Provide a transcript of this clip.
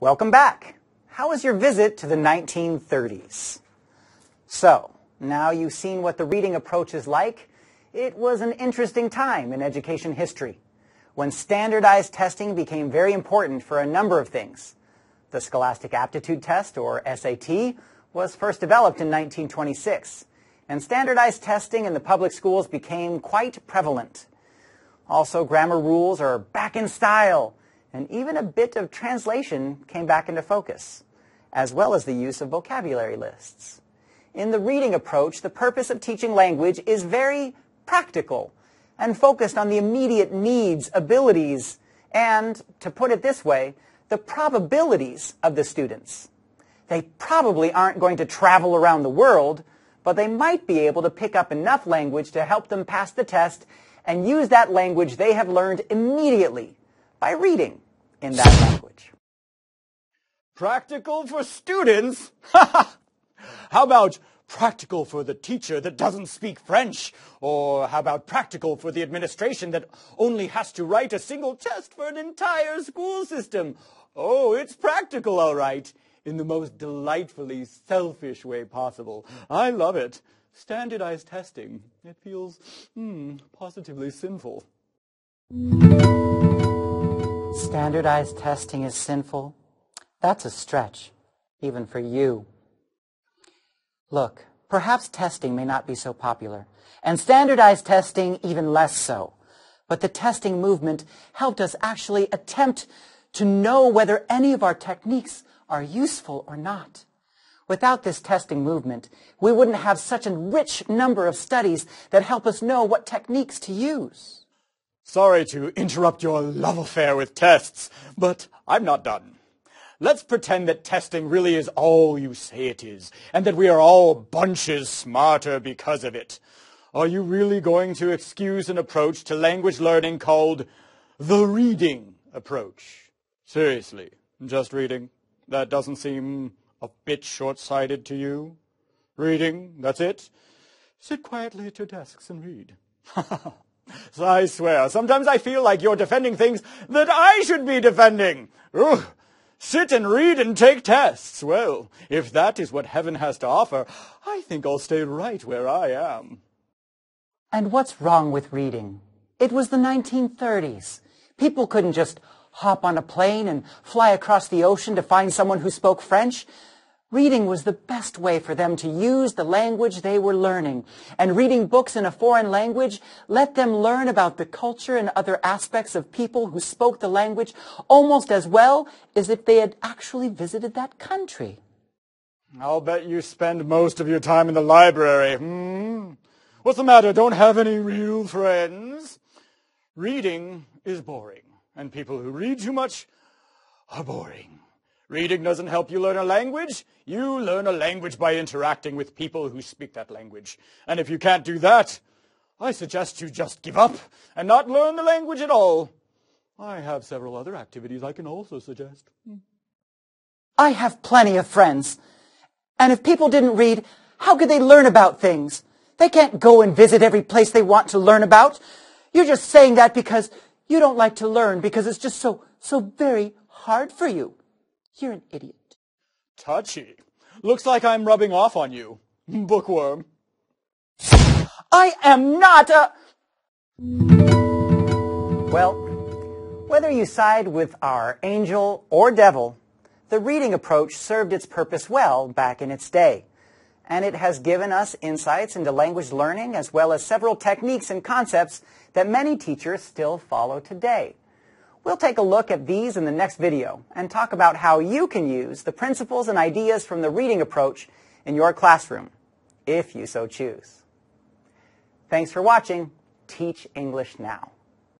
Welcome back. How was your visit to the 1930s? So, now you've seen what the reading approach is like. It was an interesting time in education history, when standardized testing became very important for a number of things. The Scholastic Aptitude Test, or SAT, was first developed in 1926, and standardized testing in the public schools became quite prevalent. Also, grammar rules are back in style, and even a bit of translation came back into focus, as well as the use of vocabulary lists. In the reading approach, the purpose of teaching language is very practical and focused on the immediate needs, abilities, and, to put it this way, the probabilities of the students. They probably aren't going to travel around the world, but they might be able to pick up enough language to help them pass the test and use that language they have learned immediately by reading in that language. Practical for students? How about practical for the teacher that doesn't speak French? Or how about practical for the administration that only has to write a single test for an entire school system? Oh, it's practical, all right, in the most delightfully selfish way possible. I love it. Standardized testing. It feels, positively sinful. Standardized testing is sinful? That's a stretch, even for you. Look, perhaps testing may not be so popular, and standardized testing even less so. But the testing movement helped us actually attempt to know whether any of our techniques are useful or not. Without this testing movement, we wouldn't have such a rich number of studies that help us know what techniques to use. Sorry to interrupt your love affair with tests, but I'm not done. Let's pretend that testing really is all you say it is, and that we are all bunches smarter because of it. Are you really going to excuse an approach to language learning called the reading approach? Seriously, just reading? That doesn't seem a bit short-sighted to you? Reading, that's it? Sit quietly at your desks and read. So I swear, sometimes I feel like you're defending things that I should be defending. Ugh. Sit and read and take tests. Well, if that is what heaven has to offer, I think I'll stay right where I am. And what's wrong with reading? It was the 1930s. People couldn't just hop on a plane and fly across the ocean to find someone who spoke French. Reading was the best way for them to use the language they were learning. And reading books in a foreign language let them learn about the culture and other aspects of people who spoke the language almost as well as if they had actually visited that country. I'll bet you spend most of your time in the library. What's the matter? Don't have any real friends? Reading is boring, and people who read too much are boring. Reading doesn't help you learn a language. You learn a language by interacting with people who speak that language. And if you can't do that, I suggest you just give up and not learn the language at all. I have several other activities I can also suggest. I have plenty of friends. And if people didn't read, how could they learn about things? They can't go and visit every place they want to learn about. You're just saying that because you don't like to learn, because it's just so very hard for you. You're an idiot. Touchy. Looks like I'm rubbing off on you, bookworm. I am not a... Well, whether you side with our angel or devil, the reading approach served its purpose well back in its day. And it has given us insights into language learning as well as several techniques and concepts that many teachers still follow today. We'll take a look at these in the next video and talk about how you can use the principles and ideas from the reading approach in your classroom, if you so choose. Thanks for watching Teach English Now.